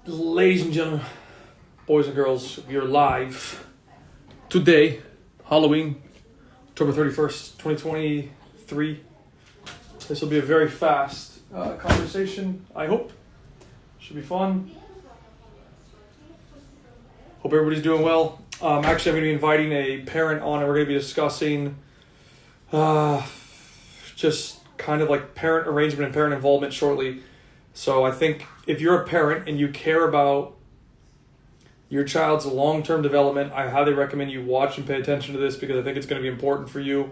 Ladies and gentlemen, boys and girls, we are live today, Halloween, October 31st, 2023. This will be a very fast conversation, I hope. Should be fun. Hope everybody's doing well. Actually, I'm going to be inviting a parent on, and we're going to be discussing just kind of like parent arrangement and parent involvement shortly. So I think if you're a parent and you care about your child's long-term development, I highly recommend you watch and pay attention to this because I think it's going to be important for you.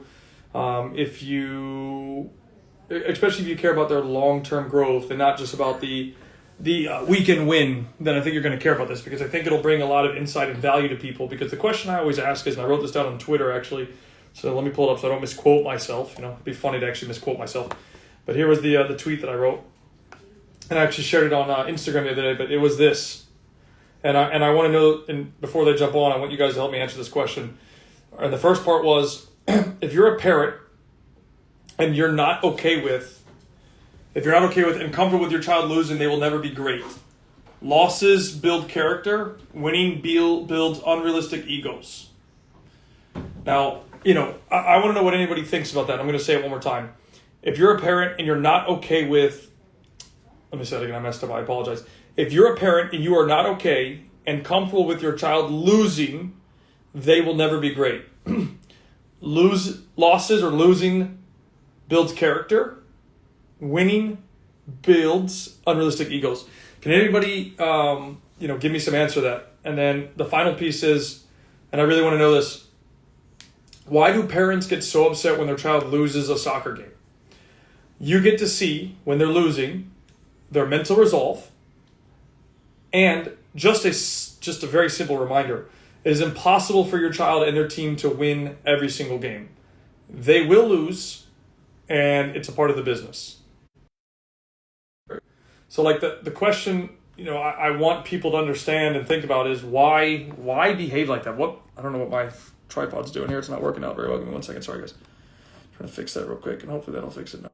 Especially if you care about their long-term growth and not just about the weekend win, then I think you're going to care about this because I think it'll bring a lot of insight and value to people. Because the question I always ask is, and I wrote this down on Twitter actually, so let me pull it up so I don't misquote myself. It'd be funny to actually misquote myself. But here was the tweet that I wrote. And I actually shared it on Instagram the other day, but it was this. And I want to know, and before they jump on, I want you guys to help me answer this question. And the first part was, if you're a parent and you're not okay with and comfortable with your child losing, they will never be great. Losses build character. Winning builds unrealistic egos. Now, I want to know what anybody thinks about that. I'm going to say it one more time. If you're a parent and you're not okay with, let me say it again, I messed up, I apologize. If you're a parent and you are not okay and comfortable with your child losing, they will never be great. Losses or losing builds character. Winning builds unrealistic egos. Can anybody, give me some answer to that? And then the final piece is, and I really want to know this, why do parents get so upset when their child loses a soccer game? You get to see, when they're losing, their mental resolve, and just a very simple reminder, it is impossible for your child and their team to win every single game. They will lose, and it's a part of the business. So like the question, I want people to understand and think about is why behave like that? I don't know what my tripod's doing here. It's not working out very well. Give me 1 second. Sorry, guys. Trying to fix that real quick, and hopefully that'll fix it now.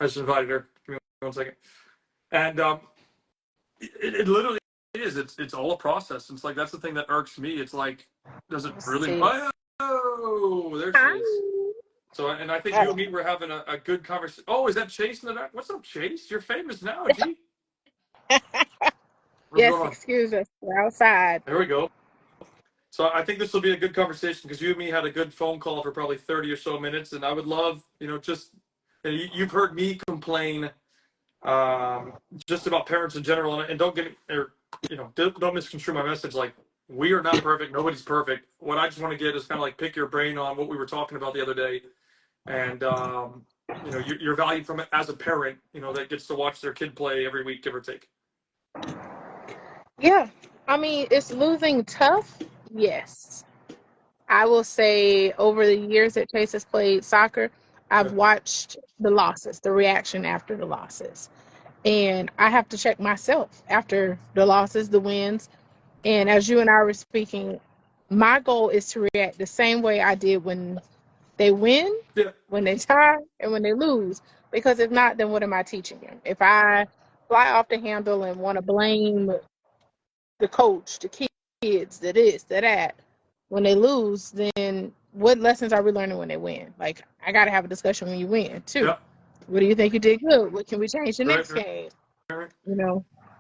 I just invited her. Give me 1 second. And it literally is. It's all a process. It's like that's the thing that irks me. It's like, does it really? Oh, there she is. So, and I think you and me were having a good conversation. Oh, is that Chase in the back? What's up, Chase? You're famous now, G. Yes, excuse us. We're outside. There we go. So I think this will be a good conversation because you and me had a good phone call for probably 30 or so minutes, and I would love, you've heard me complain just about parents in general, and don't misconstrue my message. Like, we are not perfect. Nobody's perfect. What I just want to get is kind of like pick your brain on what we were talking about the other day, and you're valued from it as a parent. That gets to watch their kid play every week, give or take. Yeah, I mean, it's losing tough. Yes, I will say over the years that Chase has played soccer, I've watched the losses, the reaction after the losses. And I have to check myself after the losses, the wins. And as you and I were speaking, my goal is to react the same way I did when they win, when they tie, and when they lose. Because if not, then what am I teaching them? If I fly off the handle and want to blame the coach, the kids, the this, the that, when they lose, then what lessons are we learning when they win? Like, I got to have a discussion when you win, too. Yep. What do you think you did good? What can we change the next game?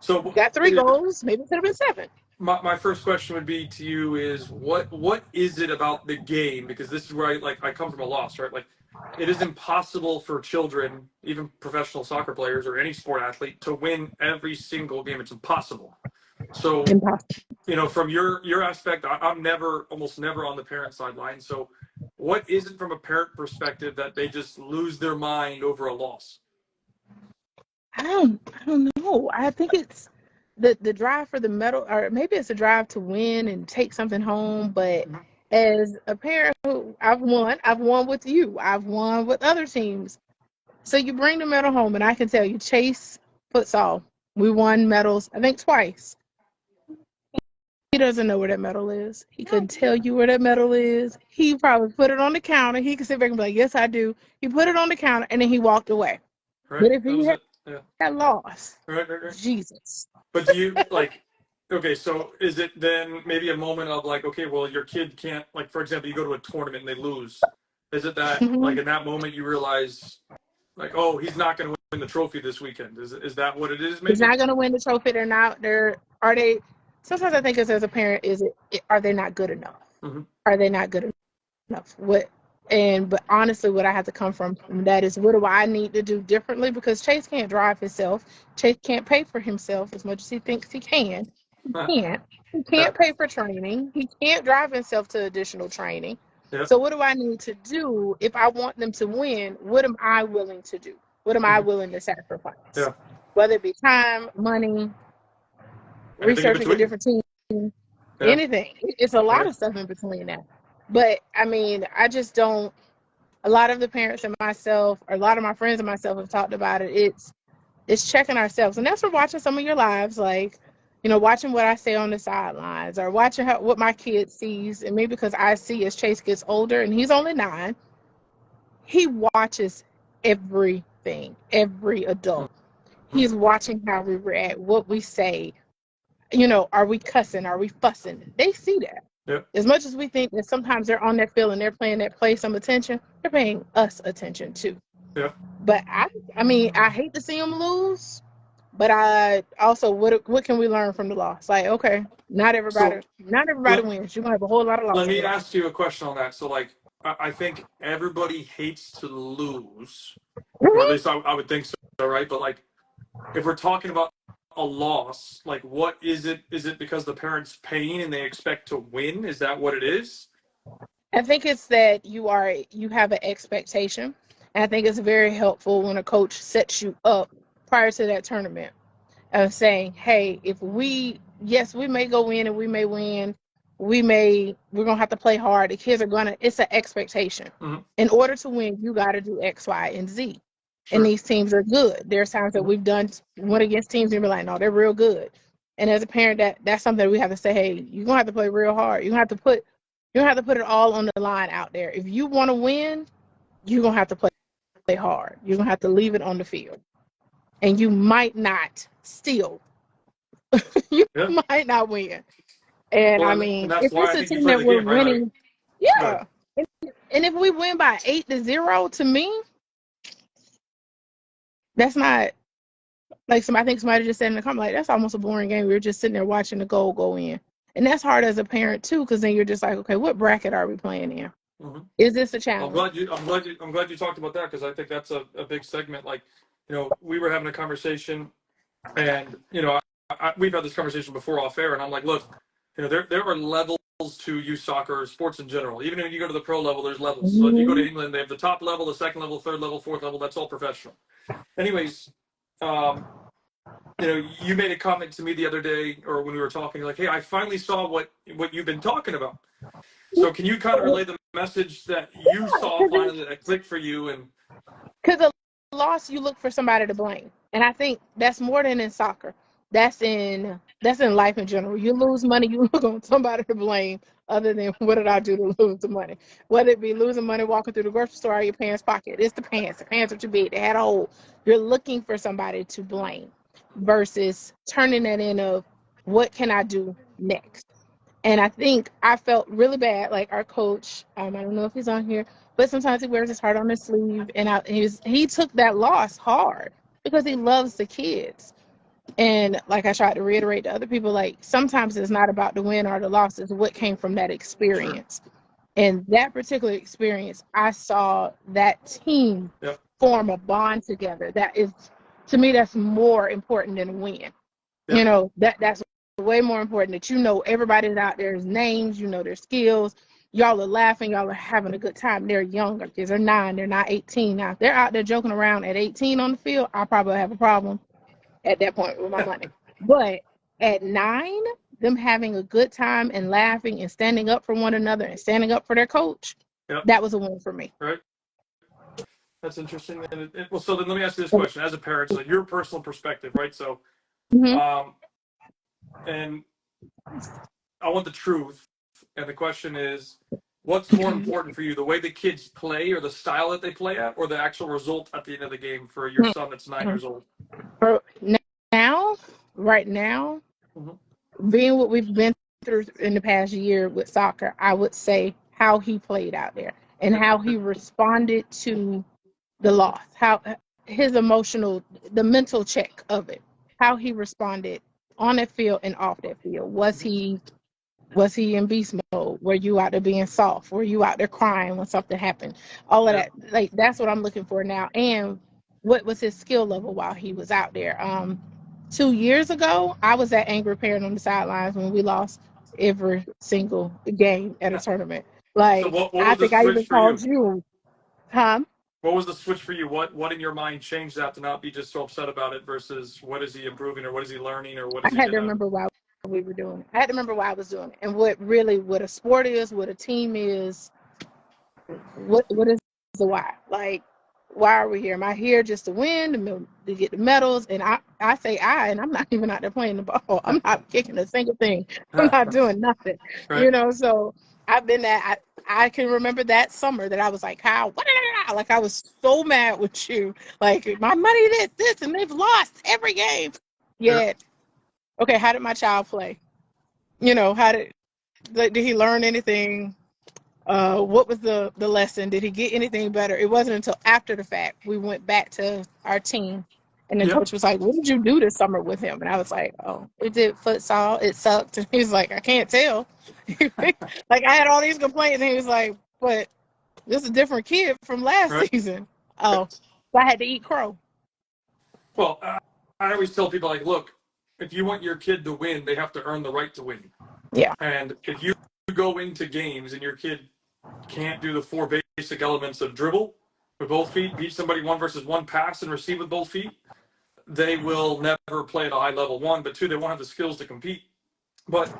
So you got 3 goals, maybe it could have been 7. My first question would be to you is what is it about the game? Because this is where I come from a loss, right? Like, it is impossible for children, even professional soccer players or any sport athlete, to win every single game. It's impossible. So, from your aspect, I'm almost never on the parent sideline. So what is it from a parent perspective that they just lose their mind over a loss? I don't know. I think it's the drive for the medal, or maybe it's a drive to win and take something home. But as a parent who I've won with you. I've won with other teams. So you bring the medal home, and I can tell you, Chase futsal, we won medals, I think twice. He doesn't know where that medal is. He couldn't tell you where that medal is. He probably put it on the counter. He could sit back and be like, yes, I do. He put it on the counter, and then he walked away. Right. But if That he was had it. Yeah. that loss, Right. Right. Right. Jesus. But do you like? Okay, so is it then maybe a moment of like, okay, well, your kid can't, like, for example, you go to a tournament and they lose. Is it that, like, in that moment you realize, like, oh, he's not going to win the trophy this weekend? Is that what it is? He's Maybe. not going to win the trophy. They're not. Are they? Sometimes I think as a parent, are they not good enough? Mm-hmm. Are they not good enough? But honestly, what I have to come from that is, what do I need to do differently? Because Chase can't drive himself. Chase can't pay for himself as much as he thinks he can. He can't. He Yeah. can't pay for training. He can't drive himself to additional training. Yeah. So what do I need to do if I want them to win? What am I willing to do? What am I Mm-hmm. willing to sacrifice? Yeah. Whether it be time, money, Anything in researching a between. different team, Yeah. anything. It's a lot Right. of stuff in between that. But I mean, I just don't. A lot of the parents and myself, or a lot of my friends and myself have talked about it. It's checking ourselves, and that's for watching some of your lives, like, watching what I say on the sidelines, or watching what my kid sees. And maybe because I see as Chase gets older, and he's only 9, he watches everything, every adult. He's watching how we react, what we say. Are we cussing? Are we fussing? They see that. Yeah. As much as we think that sometimes they're on their field and they're playing that play some attention, they're paying us attention too. Yeah. But I mean, I hate to see them lose, but I also, what can we learn from the loss? Like, okay, not everybody So wins. You're gonna have a whole lot of let losses. me ask you a question on that. So, like, I think everybody hates to lose, or at least I would think so, right? But like, if we're talking about a loss, like, what is it? Is it because the parents paying and they expect to win? Is that what it is? I think it's that you have an expectation. And I think it's very helpful when a coach sets you up prior to that tournament of saying, hey, yes, we may go in and we may win. We're going to have to play hard. The kids it's an expectation. Mm-hmm. In order to win, you got to do X, Y, and Z. Sure. And these teams are good. There's times that we've went against teams and be like, no, they're real good. And as a parent, that's something that we have to say, hey, you're going to have to play real hard. You're going to have to put it all on the line out there. If you want to win, you're going to have to play hard. You're going to have to leave it on the field. And you might not steal. You might not win. And Well, I mean, and that's if why it's I a think you team play that the we're game, right? winning, yeah. And if we win by 8-0, to me, that's not like I think somebody just said in the comment, like, that's almost a boring game. We were just sitting there watching the goal go in. And that's hard as a parent too, because then you're just like, okay, what bracket are we playing in? Mm-hmm. Is this a challenge? I'm glad you talked about that, because I think that's a big segment. Like, we were having a conversation, and we've had this conversation before off air, and I'm like, look, there are levels to youth soccer, sports in general. Even when you go to the pro level, there's levels. Mm-hmm. So if you go to England, they have the top level, the second level, third level, fourth level. That's all professional. Anyways, you made a comment to me the other day, or when we were talking, like, hey, I finally saw what you've been talking about. So can you kind of relay the message that you saw finally that clicked for you? And because a loss, you look for somebody to blame, and I think that's more than in soccer. That's in life in general. You lose money, you look on somebody to blame, other than what did I do to lose the money? Whether it be losing money walking through the grocery store or your parents' pocket, it's the pants. The pants are too big. They had a hole. You're looking for somebody to blame, versus turning that in of what can I do next. And I think I felt really bad. Like our coach, I don't know if he's on here, but sometimes he wears his heart on his sleeve, and he took that loss hard because he loves the kids. And like I tried to reiterate to other people, like, sometimes it's not about the win or the loss, it's what came from that experience. Sure. And that particular experience, I saw that team form a bond together. That is, to me, that's more important than a win. Yep. That's way more important, that everybody's out there's names, their skills. Y'all are laughing, y'all are having a good time. They're younger kids, they're 9, they're not 18 now. If they're out there joking around at 18 on the field, I'll probably have a problem at that point with my money. But at 9, them having a good time and laughing and standing up for one another and standing up for their coach, that was a win for me. Right. That's interesting. And well, so then let me ask you this question: as a parent, so your personal perspective, right? So, and I want the truth. And the question is, What's more important for you, the way the kids play or the style that they play at, or the actual result at the end of the game for your son that's 9 years old? For now, right now, Mhm. being what we've been through in the past year with soccer, I would say how he played out there and Yep. how he responded to the loss, how his emotional, the mental check of it, how he responded on that field and off that field. Was he in beast mode? Were you out there being soft? Were you out there crying when something happened? All of Yep. that, like that's what I'm looking for now. And what was his skill level while he was out there? 2 years ago, I was that angry parent on the sidelines when we lost every single game at a tournament. So Like what I was the think I switch even for called you? you, huh? What was the switch for you? What in your mind changed that to not be just so upset about it versus what is he improving or what is he learning or what I is he had to gonna? remember why we were doing it. I had to remember why I was doing it, and what a sport is, what a team is. What is the why? Like, why are we here? Am I here just to win, to get the medals? And I say and I'm not even out there playing the ball. I'm not kicking a single thing. I'm not doing nothing. Right. So I've been that. I can remember that summer that I was like, how? What? Like I was so mad with you. Like my money, this, and they've lost every game. Yep. Yet, okay, how did my child play? How did he learn anything? What was the lesson? Did he get anything better? It wasn't until after the fact we went back to our team, and the Yep. coach was like, "What did you do this summer with him?" And I was like, "Oh, we did futsal. It sucked." And he was like, "I can't tell." Like I had all these complaints, and he was like, "But this is a different kid from last Right. season." Oh, so I had to eat crow. Well, I always tell people like, look, if you want your kid to win, they have to earn the right to win. Yeah. And if you go into games and your kid can't do the four basic elements of dribble with both feet, beat somebody 1 versus 1, pass and receive with both feet, they will never play at a high level. One, but two, they won't have the skills to compete. But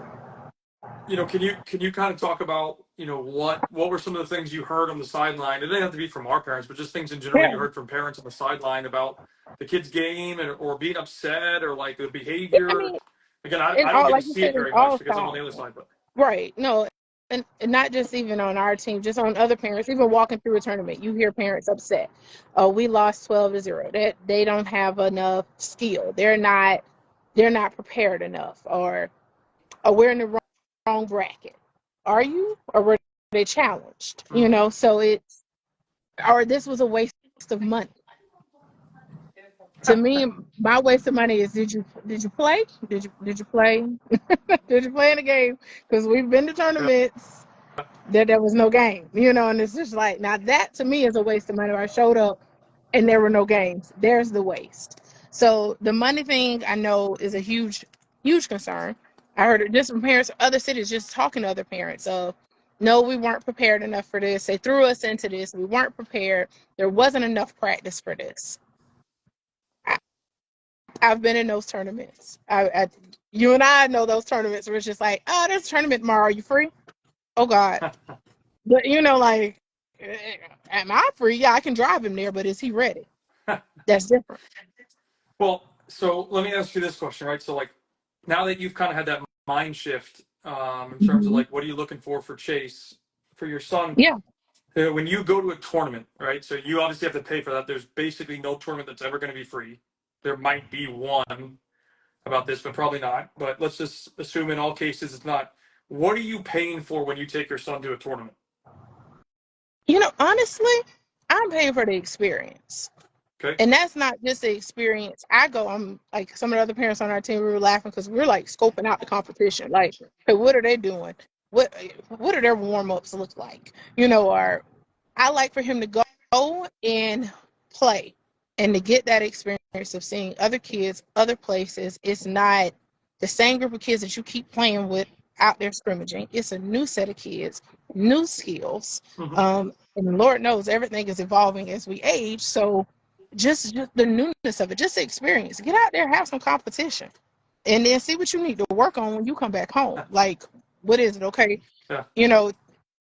can you kind of talk about what were some of the things you heard on the sideline? It didn't have to be from our parents, but just things in general you Yeah. heard from parents on the sideline about the kids' game or being upset or like the I behavior. mean, Again, in I don't all, get to like you see said, it in very much all because I'm on the styles. other side. But Right. No, and not just even on our team, just on other parents, even walking through a tournament, you hear parents upset. Oh, we lost 12-0. That they don't have enough skill. They're not prepared enough, or we're in the wrong bracket. Are you? Or were they challenged? So or this was a waste of money. To me, my waste of money is did you play? Did you play? Did you play in the game? Because we've been to tournaments there was no game, and it's just like, now that to me is a waste of money. I showed up and there were no games. There's the waste. So the money thing I know is a huge, huge concern. I heard it just from parents of other cities, just talking to other parents of, no, we weren't prepared enough for this. They threw us into this. We weren't prepared. There wasn't enough practice for this. I, I've been in those tournaments. You and I know those tournaments where it's just like, oh, there's a tournament tomorrow. Are you free? Oh God. But like, am I free? Yeah, I can drive him there, but is he ready? That's different. well, so let me ask you this question, right? So like now that you've kind of had that mind shift in terms of Mm-hmm. like what are you looking for Chase for your son? Yeah. When you go to a tournament, right? So you obviously have to pay for that. There's basically no tournament that's ever going to be free. There might be one about this, but probably not. But let's just assume in all cases it's not. What are you paying for when you take your son to a tournament? Honestly, I'm paying for the experience. Okay. And that's not just the experience. I'm like some of the other parents on our team, we were laughing because we're like scoping out the competition. Like, hey, what are they doing? What do their warm-ups look like? Or I like for him to go and play and to get that experience of seeing other kids, other places. It's not the same group of kids that you keep playing with out there scrimmaging. It's a new set of kids, new skills. Mm-hmm. And Lord knows everything is evolving as we age. So just the newness of it, just the experience. Get out there, have some competition, and then see what you need to work on when you come back home. Like, what is it? Okay, Yeah.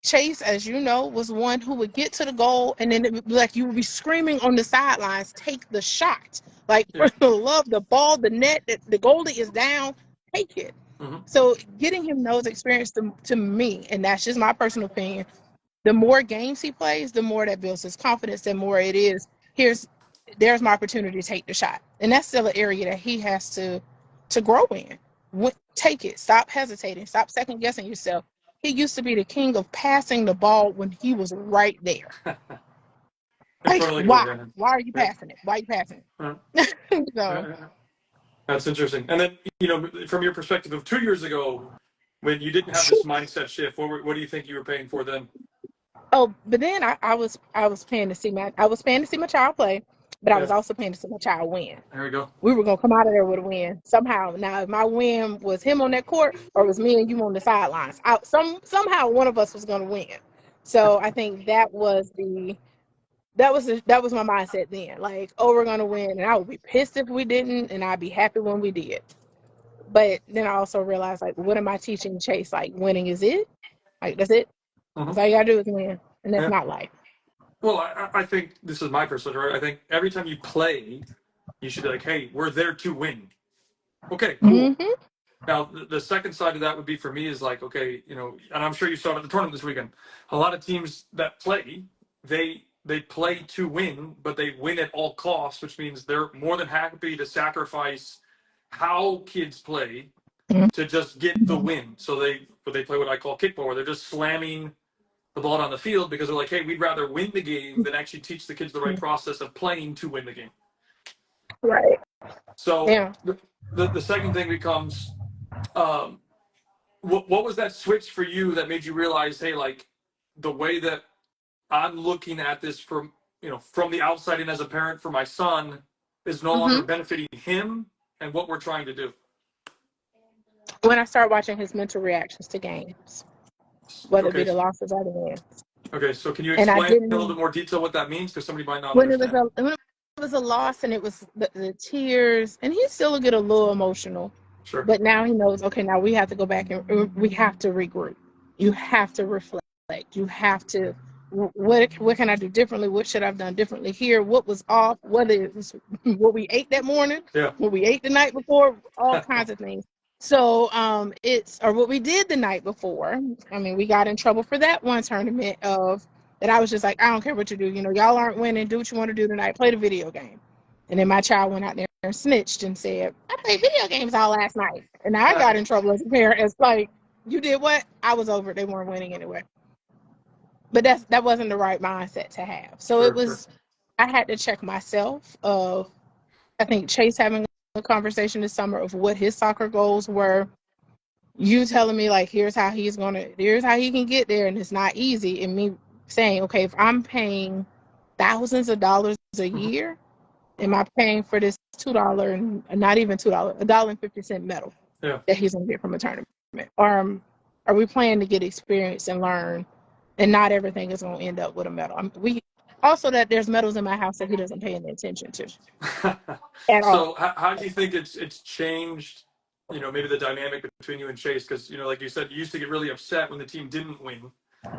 Chase, as you know, was one who would get to the goal, and then it would be like you would be screaming on the sidelines, "Take the shot!" Like Yeah. for the love, the ball, the net, the goalie is down, take it. Mm-hmm. So getting him those experience to me, and that's just my personal opinion, the more games he plays, the more that builds his confidence, the more it is, there's my opportunity to take the shot. And that's still an area that he has to grow in. Take it. Stop hesitating. Stop second guessing yourself. He used to be the king of passing the ball when he was right there. In Like, front of the goal, why? yeah. Why are you Yeah. passing it? Why are you passing Yeah. it? So, Yeah. That's interesting. And then, from your perspective of 2 years ago, when you didn't have this mindset shift, what do you think you were paying for then? oh, but then I was paying to see my child play, but I was Yeah. also paying to see my child win. There we go. We were gonna come out of there with a win somehow. Now, if my win was him on that court or it was me and you on the sidelines, somehow one of us was gonna win. So I think that was my mindset then. Like, oh, we're gonna win, and I would be pissed if we didn't, and I'd be happy when we did. But then I also realized, like, what am I teaching Chase? Like, winning is it? Like, that's it. That's all you gotta do is win, and that's Yeah. not life. Well, I think this is my perspective, right? I think every time you play, you should be like, hey, we're there to win. Okay, cool. Mm-hmm. Now, the second side of that would be for me is like, okay, and I'm sure you saw it at the tournament this weekend. A lot of teams that play, they play to win, but they win at all costs, which means they're more than happy to sacrifice how kids play to just get the win. So they play what I call kickball, where they're just slamming the ball down the field because they're like, hey, we'd rather win the game than actually teach the kids the right process of playing to win the game. Right. So Yeah. the second thing becomes, what was that switch for you that made you realize, hey, like the way that I'm looking at this from the outside and as a parent for my son is no longer Mm-hmm. benefiting him and what we're trying to do. When I started watching his mental reactions to games, whether it be Okay. the losses or the wins. Okay, so can you And I explain a little didn't bit more detail what that means? Because somebody might not when understand. it was a loss and it was the tears, and he still would get a little emotional. Sure. But now he knows, okay, now we have to go back and we have to regroup. You have to reflect. You have to, what can I do differently? What should I have done differently here? What was off? Whether it was what we ate that morning, Yeah. what we ate the night before, all kinds of things. So or what we did the night before. I mean, we got in trouble for that one tournament that I was just like, I don't care what you do. Y'all aren't winning. Do what you want to do tonight. Play the video game. And then my child went out there and snitched and said, I played video games all last night. And I got in trouble as a parent. It's like, you did what? I was over it. They weren't winning anyway. But that wasn't the right mindset to have. So Sure, it was, I had to check myself I think Chase having a conversation this summer of what his soccer goals were. You telling me, like, here's how he can get there, and it's not easy. And me saying, okay, if I'm paying thousands of dollars a year, am I paying for this $2 and not even $2, $1.50 medal that he's gonna get from a tournament? Or are we planning to get experience and learn, and not everything is gonna end up with a medal? Also that there's medals in my house that he doesn't pay any attention to at all. So how do you think it's changed, maybe the dynamic between you and Chase? Because, like you said, you used to get really upset when the team didn't win.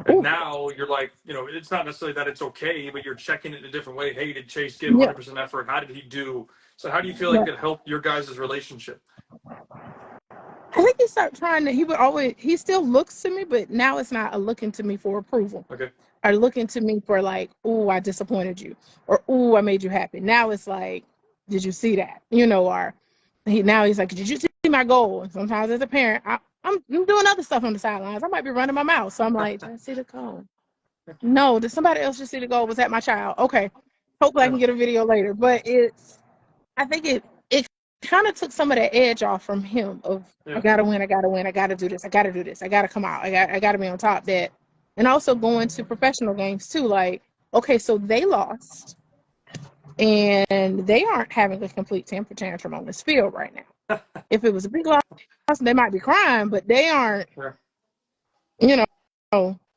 And now you're like, it's not necessarily that it's okay, but you're checking it in a different way. Hey, did Chase give 100% effort? How did he do? So how do you feel like it helped your guys' relationship? I think he started trying to, he still looks to me, but now it's not a looking to me for approval. Okay. Or looking to me for like, ooh, I disappointed you. Or, ooh, I made you happy. Now it's like, did you see that? Or he's like, did you see my goal? And sometimes as a parent, I'm doing other stuff on the sidelines. I might be running my mouth. So I'm like, did I see the goal? No, did somebody else just see the goal? Was that my child? Okay. Hopefully I can get a video later. But I think it kind of took some of the edge off from him of, I gotta win, I gotta do this, I gotta come out, I gotta be on top. That, and also going to professional games too, like, okay, so they lost and they aren't having a complete temper tantrum on this field right now. If it was a big loss, they might be crying, but they aren't,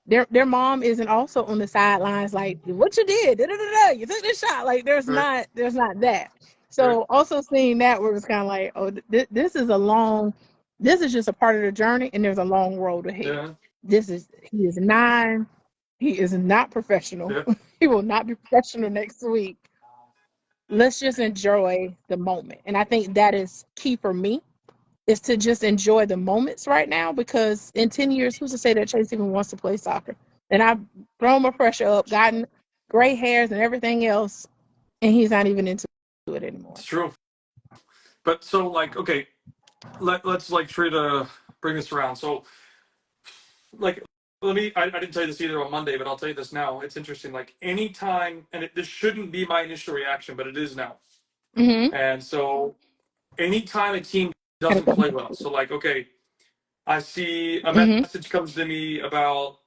their mom isn't also on the sidelines like, what you did, you took this shot. Like, there's not that. So also seeing that, where it's kind of like, oh, this is just a part of the journey, and there's a long road ahead. He is 9. He is not professional. He will not be professional next week. Let's just enjoy the moment. And I think that is key for me, is to just enjoy the moments right now, because in 10 years, who's to say that Chase even wants to play soccer? And I've thrown my pressure up, gotten gray hairs and everything else, and he's not even into it anymore. It's true. But so like, okay, let's like try to bring this around. So like, I didn't tell you this either on Monday, but I'll tell you this now. It's interesting. Like anytime, and this shouldn't be my initial reaction, but it is now. Mm-hmm. And so anytime a team doesn't play well, so like, okay, I see a Mm-hmm. message comes to me about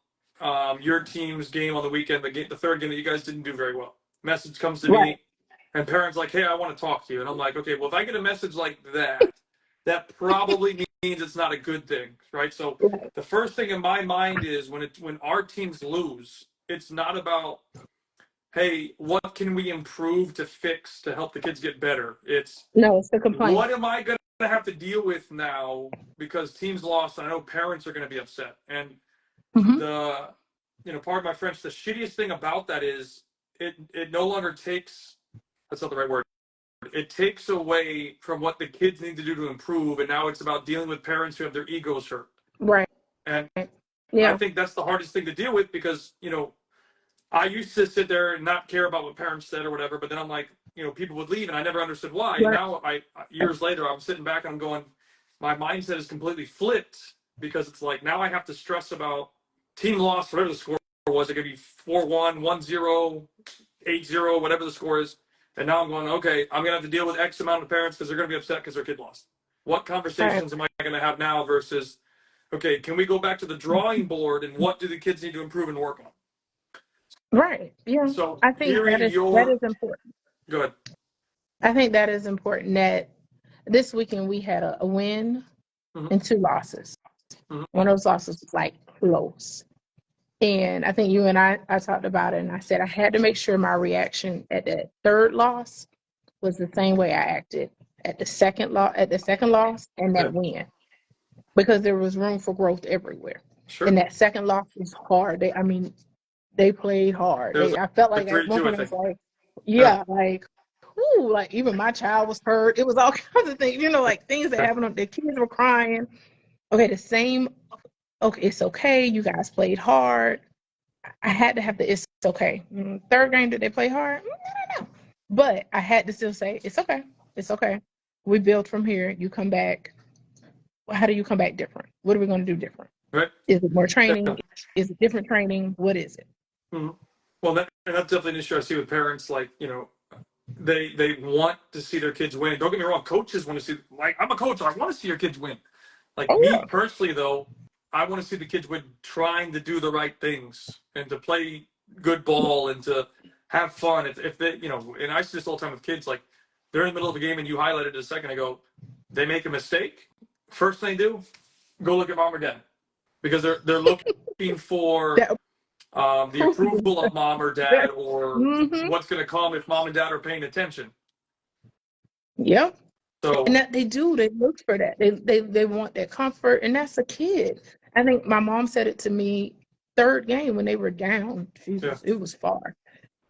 your team's game on the weekend, the third game that you guys didn't do very well. Message comes to Right. me, and parents like, hey, I want to talk to you, and I'm like, okay, well, if I get a message like that, that probably means it's not a good thing, right? So Right. the first thing in my mind is when our teams lose, it's not about, hey, what can we improve to fix to help the kids get better? It's No, it's the complaint. what am I going to have to deal with now because teams lost, and I know parents are going to be upset. And Mm-hmm. pardon my French, the shittiest thing about that is it no longer takes, that's not the right word, it takes away from what the kids need to do to improve, and now it's about dealing with parents who have their egos hurt. Right. And Yeah. I think that's the hardest thing to deal with because, I used to sit there and not care about what parents said or whatever, but then I'm like, people would leave and I never understood why. Right. And now years later, I'm sitting back and I'm going, my mindset is completely flipped because it's like, now I have to stress about team loss, whatever the score was. It could be 4-1, 1-0, 8-0, whatever the score is. And now I'm going, okay, I'm going to have to deal with X amount of parents because they're going to be upset because their kid lost. What conversations am I going to have now versus, okay, can we go back to the drawing board and what do the kids need to improve and work on? Right. Yeah. So I think that is important. Go ahead. I think that is important. That this weekend we had a win and 2 losses. One of those losses was like close. And I think you and I talked about it, and I said I had to make sure my reaction at that third loss was the same way I acted at the second loss and that win, because there was room for growth everywhere. Sure. And that second loss was hard. They played hard. I felt like at one point I was like, like, ooh, like even my child was hurt. It was all kinds of things, like things that happened. The kids were crying. Okay, okay, it's okay. You guys played hard. I had to have it's okay. Third game, did they play hard? No. But I had to still say, it's okay. It's okay. We build from here. You come back. How do you come back different? What are we going to do different? Right. Is it more training? Yeah. Is it different training? What is it? Mm-hmm. Well, that's definitely an issue I see with parents. Like, they want to see their kids win. Don't get me wrong. Coaches want to see, like, I'm a coach. I want to see your kids win. Like me personally, though, I want to see the kids win trying to do the right things and to play good ball and to have fun. If they, and I see this all the time with kids, like they're in the middle of a game and you highlighted it a second ago, they make a mistake. First thing they do, go look at mom or dad because they're looking for the approval of mom or dad or what's going to come if mom and dad are paying attention. Yep. So, and that they look for that. They want that comfort, and that's a kid. I think my mom said it to me third game when they were down. It was far.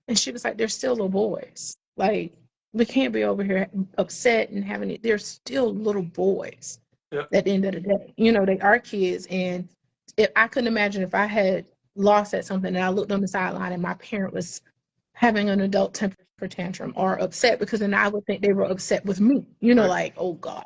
And she was like, they're still little boys. Like, we can't be over here upset and having it. They're still little boys at the end of the day. They are kids. And I couldn't imagine if I had lost at something and I looked on the sideline and my parent was having an adult temper tantrum or upset, because then I would think they were upset with me, like, oh God.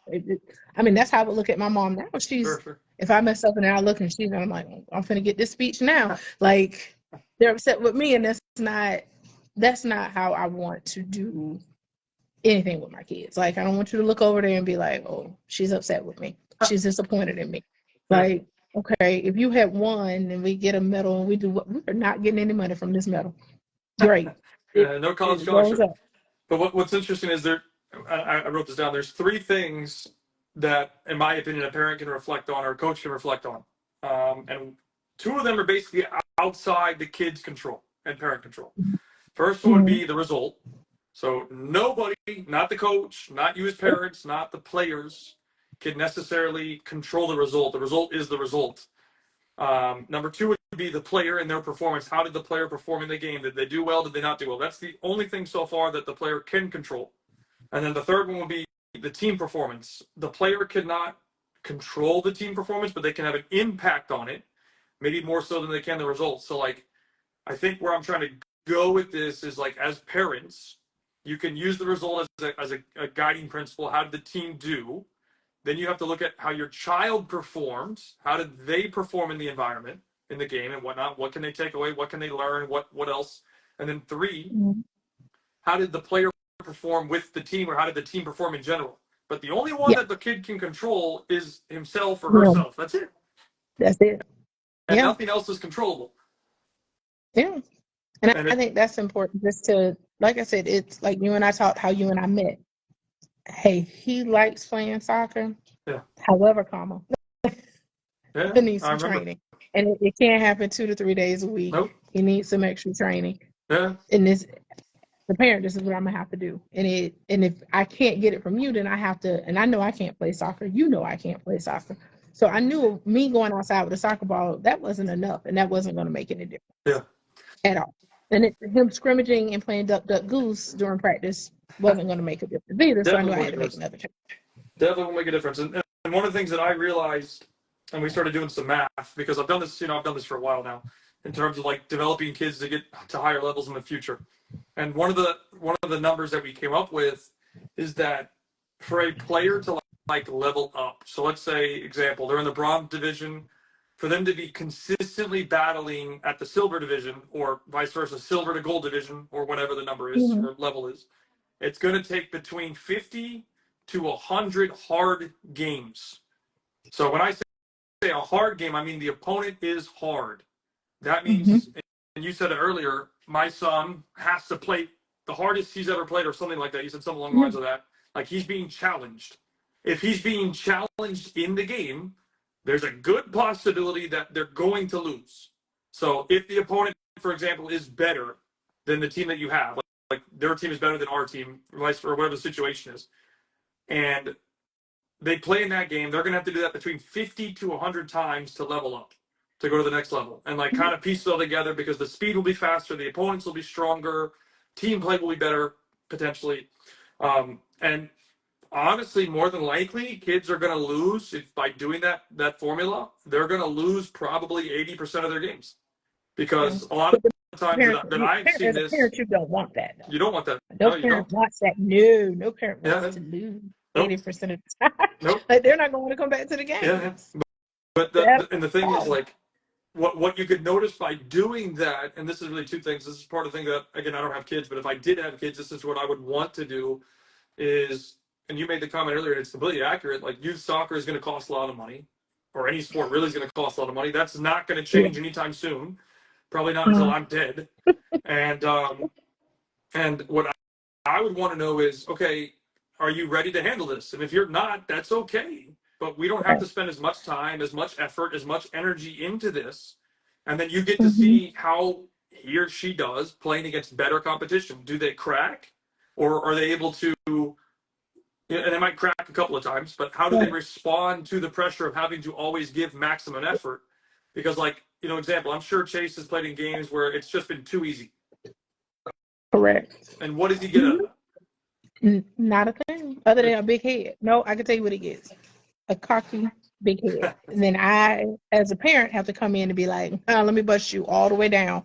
That's how I would look at my mom now. She's, sure. If I mess up and I look and I'm like, I'm finna get this speech now. Like, they're upset with me, and that's not how I want to do anything with my kids. Like, I don't want you to look over there and be like, oh, she's upset with me. She's disappointed in me. Like, okay, if you had won and we get a medal and we're not getting any money from this medal. Great. No college scholarship. But what's interesting is I wrote this down. There's 3 things that, in my opinion, a parent can reflect on or a coach can reflect on. And 2 of them are basically outside the kid's control and parent control. First one would be the result. So nobody, not the coach, not you as parents, not the players, can necessarily control the result. The result is the result. Number 2 would be the player and their performance. How did the player perform in the game? Did they do well? Did they not do well? That's the only thing so far that the player can control. And then the third one would be the team performance. The player cannot control the team performance, but they can have an impact on it. maybe more so than they can the results. So like, I think where I'm trying to go with this is like, as parents, you can use the result as a guiding principle. How did the team do? Then you have to look at how your child performed. How did they perform in the environment, in the game, and whatnot? What can they take away? What can they learn? What else? And then 3, how did the player perform with the team, or how did the team perform in general? But the only one Yeah. that the kid can control is himself or Yeah. herself. That's it. That's it. And Yeah. nothing else is controllable. Yeah. And And I think that's important, just to, like I said, it's like you and I talked how you and I met. Hey, he likes playing soccer. Yeah. However, Yeah, he needs I some remember. training. And it can't happen 2 to 3 days a week. Nope. He needs some extra training. Yeah. And the parent, this is what I'm gonna have to do. And if I can't get it from you, then I have to, and I know I can't play soccer. You know I can't play soccer. So I knew me going outside with a soccer ball, that wasn't enough, and that wasn't gonna make any difference. Yeah. At all. And him scrimmaging and playing duck duck goose during practice wasn't gonna make a difference either. So I knew I had to make another change. Definitely will make a difference. And one of the things that I realized, and we started doing some math, because I've done this for a while now, in terms of like developing kids to get to higher levels in the future. And one of the numbers that we came up with is that for a player to like level up, so let's say, example, they're in the bronze division, for them to be consistently battling at the silver division, or vice versa, silver to gold division, or whatever the number is, or level is, it's going to take between 50 to 100 hard games. So when I say a hard game, I mean the opponent is hard. That means, and you said it earlier, my son has to play the hardest he's ever played, or something like that. You said something along the lines of that. Like, he's being challenged. If he's being challenged in the game, there's a good possibility that they're going to lose. So if the opponent, for example, is better than the team that you have, like their team is better than our team, or whatever the situation is, and they play in that game, they're going to have to do that between 50 to 100 times to level up, to go to the next level, and like kind of piece it all together, because the speed will be faster, the opponents will be stronger, team play will be better potentially, and honestly, more than likely, kids are going to lose if by doing that formula, they're going to lose probably 80% of their games, because a lot of times that I've seen As a this, parent, you don't want that. You don't want that. No No, you parent don't. wants that. No parent wants to lose 80% of the time. Nope. Like, they're not going to come back to the game. Yeah. But the thing is, like, what you could notice by doing that, and this is really 2 things. This is part of the thing that, again, I don't have kids, but if I did have kids, this is what I would want to do is, and you made the comment earlier, and it's completely accurate, like, youth soccer is going to cost a lot of money, or any sport really is going to cost a lot of money. That's not going to change anytime soon. Probably not until I'm dead. And what I would want to know is, okay, are you ready to handle this? And if you're not, that's okay. But we don't have to spend as much time, as much effort, as much energy into this. And then you get to see how he or she does playing against better competition. Do they crack? Or are they able to, and they might crack a couple of times, but how do they respond to the pressure of having to always give maximum effort? Because, like, example, I'm sure Chase has played in games where it's just been too easy. Correct. And what does he get out of that? Not a thing, other than a big head. No, I can tell you what he gets. A cocky big head. And then I, as a parent, have to come in and be like, let me bust you all the way down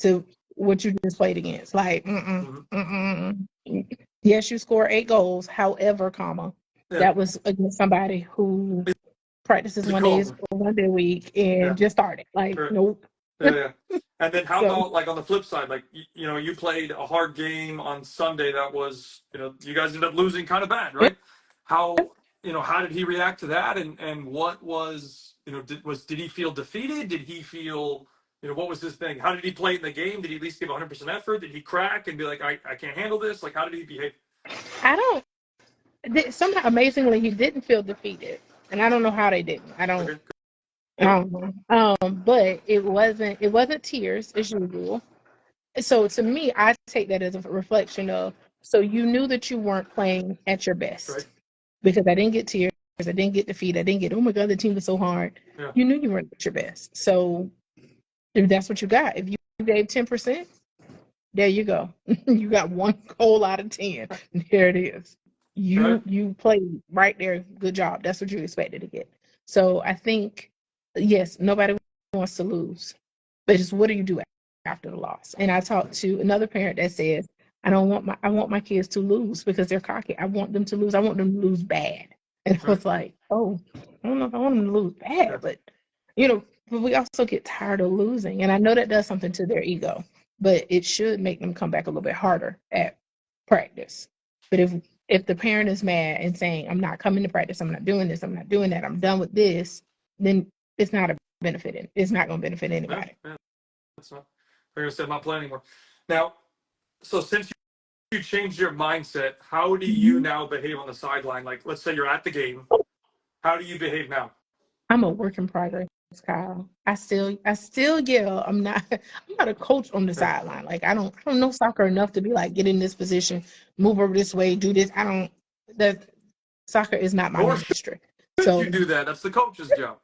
to what you just played against. Like, yes, you score 8 goals. However, that was against somebody who practices one day a week and just started. Like, nope. Yeah. And then how about, like, on the flip side, like, you played a hard game on Sunday that was, you guys ended up losing kind of bad, right? How did he react to that? And what was, did he feel defeated? Did he feel, what was his thing? How did he play in the game? Did he at least give 100% effort? Did he crack and be like, I can't handle this? Like, how did he behave? Somehow, amazingly, he didn't feel defeated. And I don't know how they didn't. I don't know. But it wasn't tears as usual. So to me, I take that as a reflection of, so you knew that you weren't playing at your best, because I didn't get tears, I didn't get defeat, I didn't get, oh my God, the team was so hard. You knew you weren't at your best. So if that's what you got, if you gave 10%, there you go. You got 1 goal out of 10. There it is. You played right there. Good job. That's what you expected to get. So I think, yes, nobody wants to lose, but just what do you do after the loss? And I talked to another parent that says, I want my kids to lose because they're cocky. I want them to lose. I want them to lose bad. And it was like, oh, I don't know if I want them to lose bad, but but we also get tired of losing. And I know that does something to their ego, but it should make them come back a little bit harder at practice. But if the parent is mad and saying, I'm not coming to practice, I'm not doing this, I'm not doing that, I'm done with this, then it's not it's not going to benefit anybody. Yeah. That's not. Like I said, I'm not playing anymore. Now, so since you changed your mindset, how do you now behave on the sideline? Like, let's say you're at the game. How do you behave now? I'm a work in progress, Kyle. I still yell. I'm not a coach on the sideline. Like I don't know soccer enough to be like, get in this position, move over this way, do this. That soccer is not my ministry. So you do that. That's the coach's job.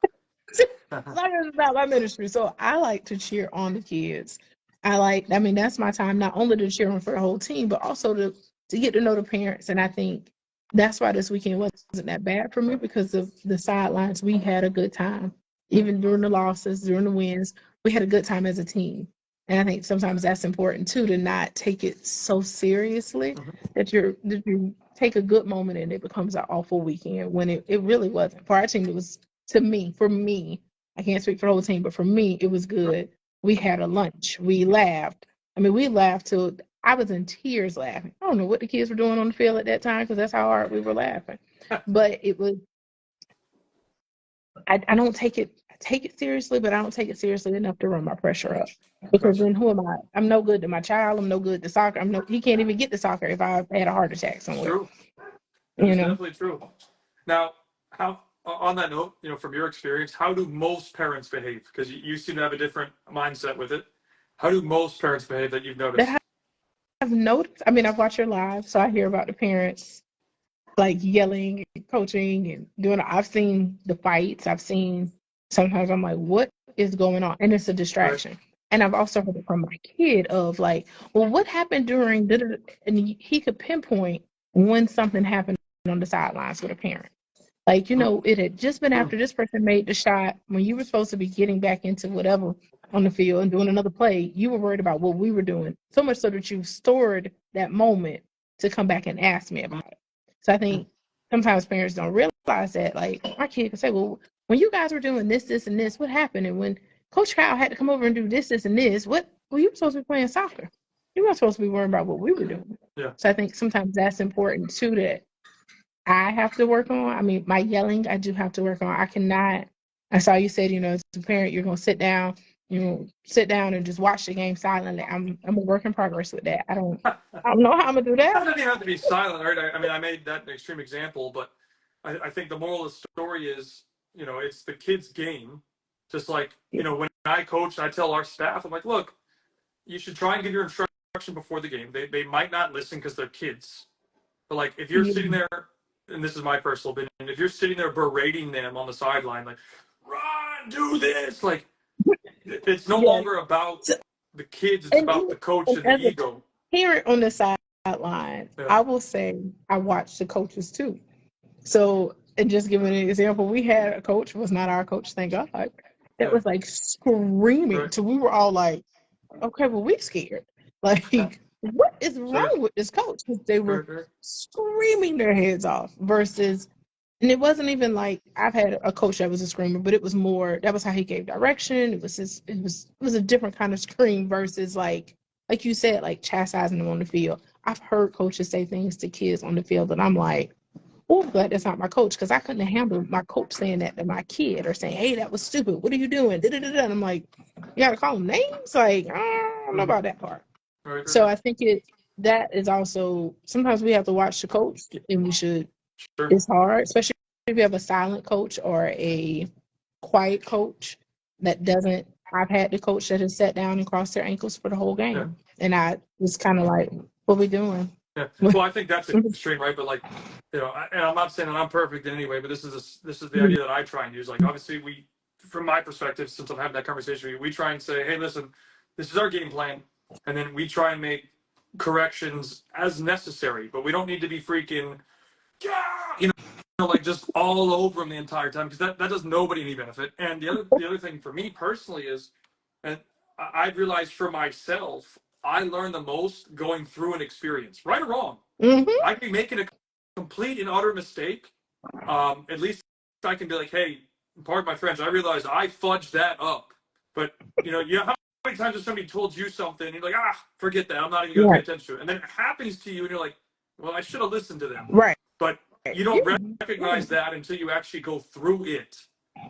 Soccer is not my ministry. So I like to cheer on the kids. That's my time, not only to cheer on for the whole team, but also to get to know the parents. And I think that's why this weekend wasn't that bad for me, because of the sidelines. We had a good time. Even during the losses, during the wins, we had a good time as a team. And I think sometimes that's important too, to not take it so seriously that you take a good moment and it becomes an awful weekend, when it really wasn't. For our team, it was, for me, I can't speak for the whole team, but for me, it was good. We had a lunch. We laughed. We laughed till I was in tears laughing. I don't know what the kids were doing on the field at that time, because that's how hard we were laughing. But it was, I don't take it seriously, but I don't take it seriously enough to run my pressure up. Because then who am I? I'm no good to my child. I'm no good to soccer. He can't even get to soccer if I had a heart attack somewhere. True. It's definitely true. Now, how, on that note, from your experience, how do most parents behave? Because you seem to have a different mindset with it. How do most parents behave that you've noticed? I've noticed. I've watched your live, so I hear about the parents like yelling and coaching and doing. I've seen the fights. I've seen, sometimes I'm like, what is going on? And it's a distraction. Right. And I've also heard it from my kid of like, well, what happened during, and he could pinpoint when something happened on the sidelines with a parent. Like, it had just been after this person made the shot, when you were supposed to be getting back into whatever on the field and doing another play. You were worried about what we were doing, so much so that you stored that moment to come back and ask me about it. So I think sometimes parents don't realize that. Like, my kid can say, well, when you guys were doing this, this, and this, what happened? And when Coach Kyle had to come over and do this, this, and this, you were supposed to be playing soccer. You weren't supposed to be worrying about what we were doing. Yeah. So I think sometimes that's important too, that I have to work on. My yelling, I do have to work on. I cannot. I saw you said, as a parent, you're going to sit down and just watch the game silently. I'm a work in progress with that. I don't know how I'm gonna do that. It doesn't even have to be silent, right? I made that an extreme example, but I think the moral of the story is, it's the kid's game. Just like, when I coach, I tell our staff, I'm like, look, you should try and give your instruction before the game. They might not listen because they're kids. But like, if you're sitting there, and this is my personal opinion, if you're sitting there berating them on the sideline, like, run, do this, like, it's no longer about the kids, it's about the coach and the ego. Here on the sideline, I will say I watch the coaches too. So, and just giving an example, we had a coach, was not our coach, thank God, that was like screaming. Right. So we were all like, okay, well, we're scared. Like, what is wrong with this coach? Because they were screaming their heads off versus, and it wasn't even like, I've had a coach that was a screamer, but it was more, that was how he gave direction. It was a different kind of scream versus like you said, like chastising them on the field. I've heard coaches say things to kids on the field that I'm like, oh, I'm glad that's not my coach, because I couldn't handle my coach saying that to my kid or saying, hey, that was stupid. What are you doing? And I'm like, you got to call them names? Like, I don't know about that part. Right. So I think that is also, sometimes we have to watch the coach, and we should. Sure. It's hard, especially if you have a silent coach or a quiet coach that doesn't. I've had the coach that has sat down and crossed their ankles for the whole game, and I was kind of like, what are we doing? Yeah. Well, I think that's extreme, right? But like, and I'm not saying that I'm perfect in any way, but this is the idea that I try and use. Like, obviously, from my perspective, since I'm having that conversation, we try and say, hey, listen, this is our game plan, and then we try and make corrections as necessary, but we don't need to be freaking, like just all over him the entire time, because that does nobody any benefit. And the other thing for me personally is, and I've realized for myself, I learn the most going through an experience, right or wrong. Mm-hmm. I can be making a complete and utter mistake. At least I can be like, hey, pardon my French, I realized I fudged that up. But how many times has somebody told you something and you're like, forget that, I'm not even gonna pay attention to it. And then it happens to you and you're like, well, I should have listened to them. Right. But you don't recognize that until you actually go through it.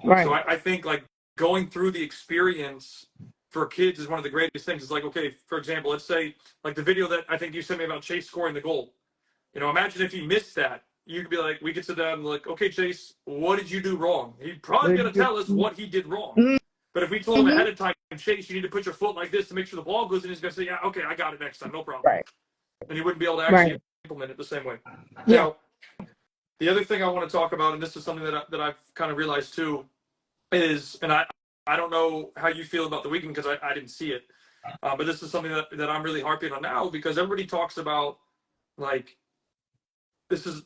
Right. So I think like going through the experience for kids is one of the greatest things. It's like, okay, for example, let's say like the video that I think you sent me about Chase scoring the goal. Imagine if he missed that. You could be like, we could sit down and be like, okay, Chase, what did you do wrong? He'd probably gonna tell us what he did wrong. Mm-hmm. But if we told him ahead of time, Chase, you need to put your foot like this to make sure the ball goes in, he's gonna say, yeah, okay, I got it next time, no problem. Right. And he wouldn't be able to actually implement it the same way. Yeah. Now, the other thing I want to talk about, and this is something that I've kind of realized too, is, and I don't know how you feel about the weekend because I didn't see it, but this is something that I'm really harping on now, because everybody talks about, like, this is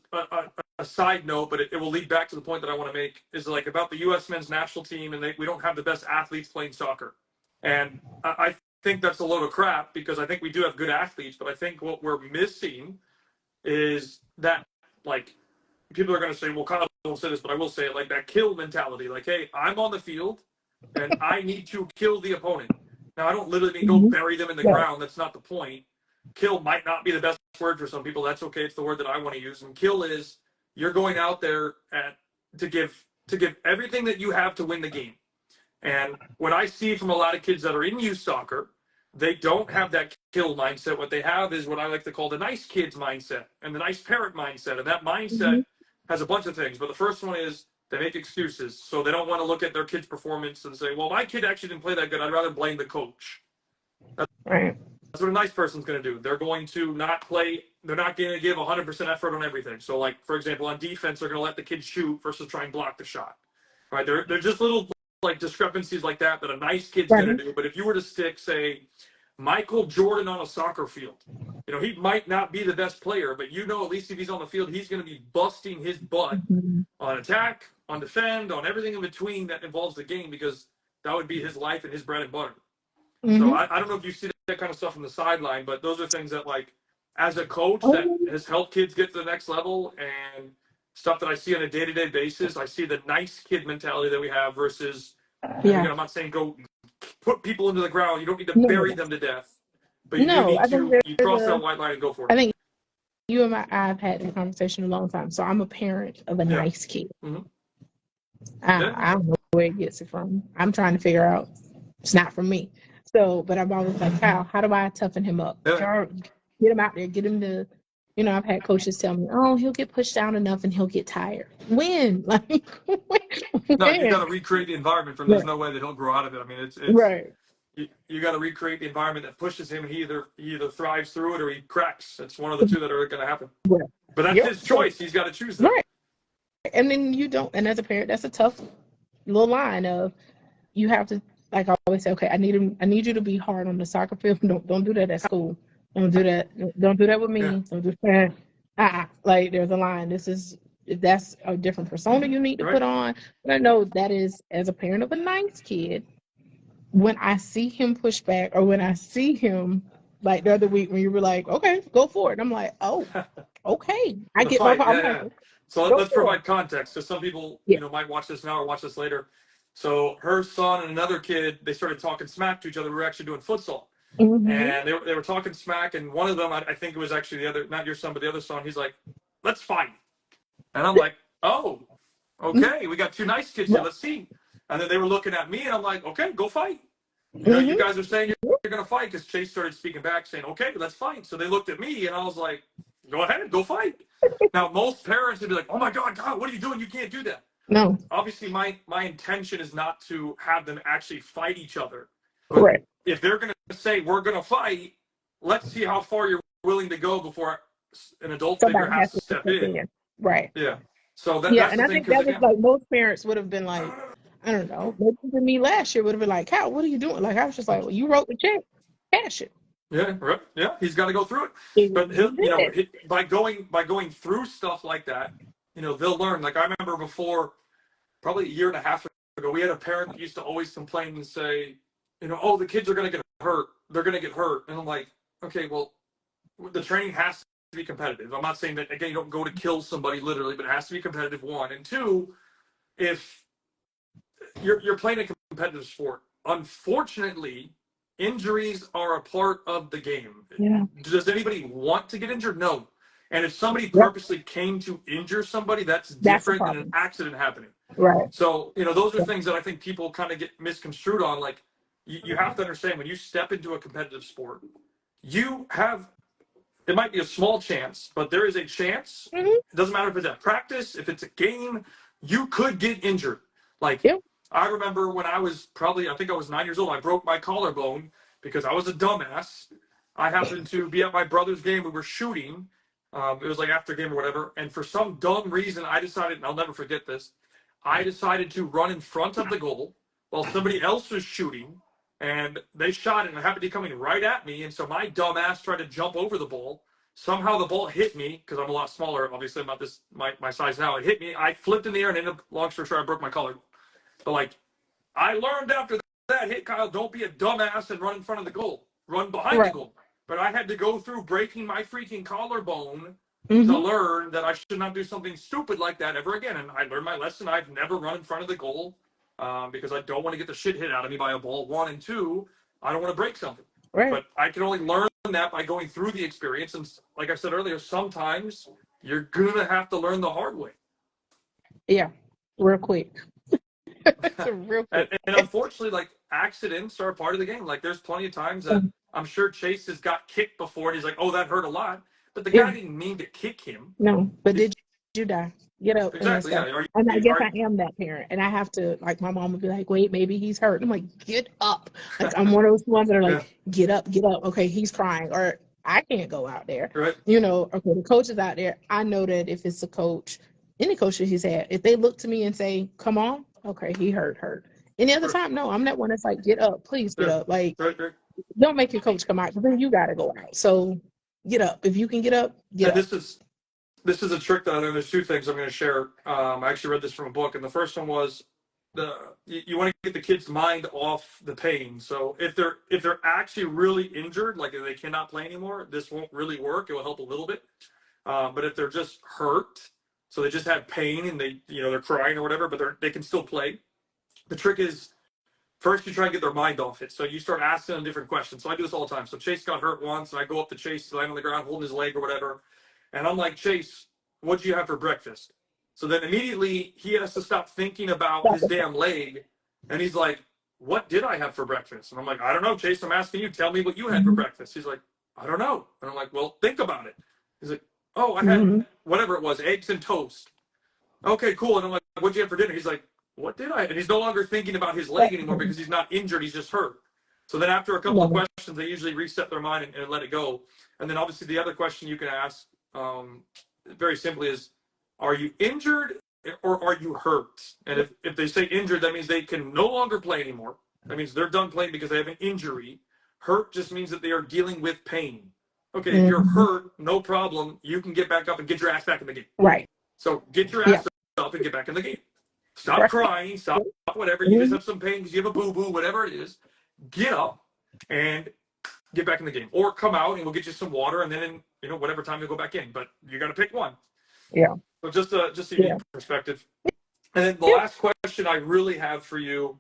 a side note, but it will lead back to the point that I want to make, is like about the U.S. men's national team, and we don't have the best athletes playing soccer. And I think that's a load of crap, because I think we do have good athletes, but I think what we're missing is that, like, people are going to say, well, Kyle won't say this, but I will say it, like that kill mentality. Like, hey, I'm on the field and I need to kill the opponent. Now, I don't literally mean go bury them in the ground. That's not the point. Kill might not be the best word for some people. That's okay. It's the word that I want to use. And kill is you're going out there to give everything that you have to win the game. And what I see from a lot of kids that are in youth soccer, they don't have that kill mindset. What they have is what I like to call the nice kids mindset and the nice parent mindset. And that mindset has a bunch of things. But the first one is they make excuses. So they don't want to look at their kid's performance and say, well, my kid actually didn't play that good. I'd rather blame the coach. That's what a nice person's going to do. They're going to not play. They're not going to give 100% effort on everything. So, like, for example, on defense, they're going to let the kid shoot versus try and block the shot. Right? They're just little, like, discrepancies like that a nice kid's going to do. But if you were to stick, say, Michael Jordan on a soccer field, he might not be the best player, but at least if he's on the field, he's going to be busting his butt on attack, on defend, on everything in between that involves the game, because that would be his life and his bread and butter. So I don't know if you see that kind of stuff on the sideline, but those are things that, like, as a coach that has helped kids get to the next level, and stuff that I see on a day-to-day basis. I see the nice kid mentality that we have versus, I'm not saying go put people into the ground. You don't need to bury them to death, but you do need to cross that white line and go for it. I think you and I've had this conversation a long time. So I'm a parent of a nice kid. I don't know where it gets it from. I'm trying to figure out. It's not from me. So, but I'm always like, how do I toughen him up? Get him out there, get him to, I've had coaches tell me, oh, he'll get pushed down enough and he'll get tired. When? Like, when? No, you got to recreate the environment for him. There's no way that he'll grow out of it. I mean, it's right. You got to recreate the environment that pushes him, and he either thrives through it or he cracks. It's one of the two that are going to happen. Yeah. But that's his choice. He's got to choose that. Right. And then you don't, and as a parent, that's a tough little line of, you have to, like I always say, okay, I need you to be hard on the soccer field. Don't do that at school. Don't do that. Don't do that with me. Yeah. Don't do that. Like, there's a line. That's a different persona you need to put on. But I know that is, as a parent of a nice kid, when I see him push back, or when I see him, like the other week when you were like, okay, go for it. I'm like, oh, okay. I get my problem. So let's provide context, because some people, might watch this now or watch this later. So her son and another kid, they started talking smack to each other. We were actually doing futsal. And they were talking smack, and one of them, I think it was actually the other, not your son, but the other son, he's like, let's fight. And I'm like, oh, okay, we got two nice kids here, let's see. And then they were looking at me, and I'm like, okay, go fight. You guys are saying you're going to fight, because Chase started speaking back saying, okay, let's fight. So they looked at me, and I was like, go ahead, go fight. Now, most parents would be like, oh my God, what are you doing? You can't do that. No. Obviously, my intention is not to have them actually fight each other. But if they're going to say, we're going to fight, let's see how far you're willing to go before an adult figure has to step in. Right. Yeah. So that's and I think that was like, most parents would have been like, I don't know, maybe me last year would have been like, Cal, what are you doing? Like, I was just like, well, you wrote the check, cash it. Yeah, right. Yeah, he's got to go through it. But by going through stuff like that, they'll learn. Like I remember before, probably a year and a half ago, we had a parent that used to always complain and say, oh, the kids are going to get hurt. They're going to get hurt. And I'm like, okay, well, the training has to be competitive. I'm not saying that, again, you don't go to kill somebody literally, but it has to be competitive, one. And two, if you're playing a competitive sport, unfortunately, injuries are a part of the game. Yeah. Does anybody want to get injured? No. And if somebody Yep. purposely came to injure somebody, that's That's the different than an problem. accident happening. Right. So, those are Yeah. things that I think people kind of get misconstrued on. Like, you have to understand when you step into a competitive sport, you have, it might be a small chance, but there is a chance. Mhm. It doesn't matter if it's at practice, if it's a game, you could get injured. Like, Yep. I remember when I was I think I was 9 years old, I broke my collarbone because I was a dumbass. I happened to be at my brother's game. We were shooting. It was like after game or whatever. And for some dumb reason, I decided, and I'll never forget this, I decided to run in front of the goal while somebody else was shooting. And they shot it, and it happened to be coming right at me. And so my dumb ass tried to jump over the ball. Somehow the ball hit me because I'm a lot smaller. Obviously, I'm not my size now. It hit me. I flipped in the air and ended up, long story short, I broke my collarbone. But like, I learned after that hit, Kyle, don't be a dumbass and run in front of the goal. Run behind the Right. goal. But I had to go through breaking my freaking collarbone to Mm-hmm. learn that I should not do something stupid like that ever again. And I learned my lesson. I've never run in front of the goal because I don't want to get the shit hit out of me by a ball. One, and two, I don't want to break something. Right. But I can only learn that by going through the experience. And like I said earlier, sometimes you're going to have to learn the hard way. Yeah. Real quick. Real quick. And unfortunately, like, accidents are a part of the game. Like, there's plenty of times that I'm sure Chase has got kicked before and he's like, oh, that hurt a lot. But the guy Yeah. didn't mean to kick him. No, but did you die? Get up and let's Exactly. go. Yeah. And I guess I am that parent, and I have to, like, my mom would be like, "Wait, maybe he's hurt." I'm like, "Get up!" Like, I'm one of those ones that are like, "Get up, get up." Okay, he's crying, or I can't go out there. Right. Okay, the coach is out there. I know that if it's a coach, any coach that he's had, if they look to me and say, "Come on," okay, he hurt. Any other time, no, I'm that one that's like, "Get up, please get up." Like, Right. don't make your coach come out because then you got to go out. So get up if you can get up. Get And up. this is a trick that I learned. There's two things I'm going to share. I actually read this from a book, and the first one was you want to get the kid's mind off the pain. So if they're actually really injured, like if they cannot play anymore, this won't really work. It will help a little bit. But if they're just hurt, so they just have pain and they're crying or whatever, but they can still play. The trick is first you try and get their mind off it. So you start asking them different questions. So I do this all the time. So Chase got hurt once, and I go up to Chase, land on the ground, holding his leg or whatever. And I'm like, Chase, what'd you have for breakfast? So then immediately he has to stop thinking about his damn leg. And he's like, what did I have for breakfast? And I'm like, I don't know, Chase, I'm asking you. Tell me what you had for breakfast. He's like, I don't know. And I'm like, well, think about it. He's like, oh, I had whatever it was, eggs and toast. Okay, cool. And I'm like, what'd you have for dinner? He's like, what did I? And he's no longer thinking about his leg anymore because he's not injured. He's just hurt. So then after a couple of questions, they usually reset their mind and let it go. And then obviously the other question you can ask very simply is, are you injured or are you hurt? And if they say injured, that means they can no longer play anymore. That means they're done playing because they have an injury. Hurt just means that they are dealing with pain. Okay, if you're hurt, no problem. You can get back up and get your ass back in the game. Right. So get your ass up and get back in the game. Stop crying. Stop whatever. You just have some pain because you have a boo-boo, whatever it is. Get up and get back in the game. Or come out and we'll get you some water, and then in whatever time you go back in. But you got to pick one. Yeah. So just a unique perspective. And then the last question I really have for you,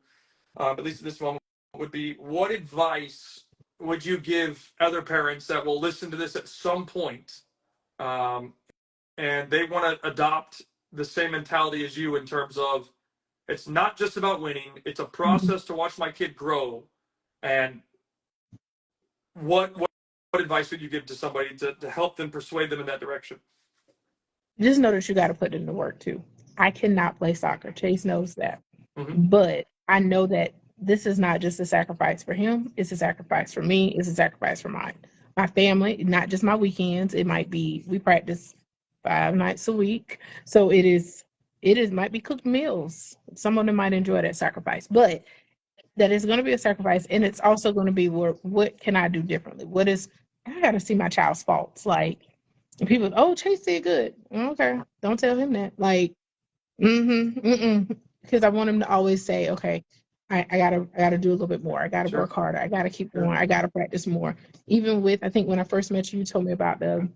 at least at this moment, would be, what advice would you give other parents that will listen to this at some point, and they want to adopt the same mentality as you in terms of it's not just about winning, it's a process to watch my kid grow. And what advice would you give to somebody to help them, persuade them in that direction? Just know that you got to put in the work too. I cannot play soccer. Chase knows that. But I know that this is not just a sacrifice for him. It's a sacrifice for me. It's a sacrifice for my family, not just my weekends. It might be, we practice 5 nights a week. So it is might be cooked meals. Some of them might enjoy that sacrifice, but that is going to be a sacrifice. And it's also going to be what can I do differently? I got to see my child's faults. Like, And people, oh, Chase did good. Okay, don't tell him that. Like, because I want him to always say, okay, I gotta do a little bit more. I gotta Sure. work harder. I gotta keep Yeah. going. I gotta practice more. Even with, I think when I first met you, you told me about the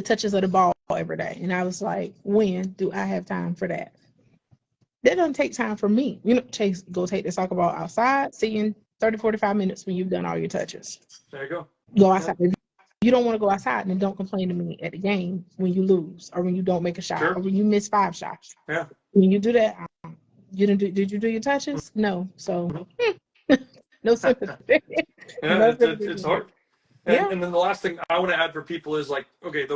touches of the ball every day, and I was like, when do I have time for that? That doesn't take time for me. Chase, go take the soccer ball outside. See you in 30, 45 minutes when you've done all your touches. There you go. Go Yeah. outside. If you don't want to go outside, then don't complain to me at the game when you lose or when you don't make a shot Sure. or when you miss 5 shots. Yeah. When you do that, did you do your touches? No. So no sympathy. Yeah, No it's sympathy. hard. And Yeah. and then the last thing I want to add for people is like, okay,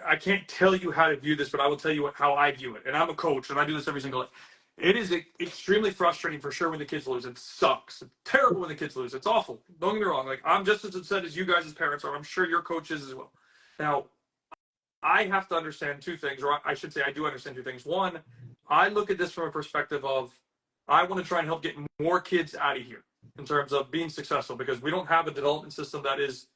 I can't tell you how to view this, but I will tell you how I view it. And I'm a coach, and I do this every single day. It is extremely frustrating for sure when the kids lose. It sucks. It's terrible when the kids lose. It's awful. Don't get me wrong. Like I'm just as upset as you guys as parents are. I'm sure your coaches as well. Now, I have to understand two things, or I should say, I do understand two things. One, I look at this from a perspective of I want to try and help get more kids out of here in terms of being successful because we don't have a development system that is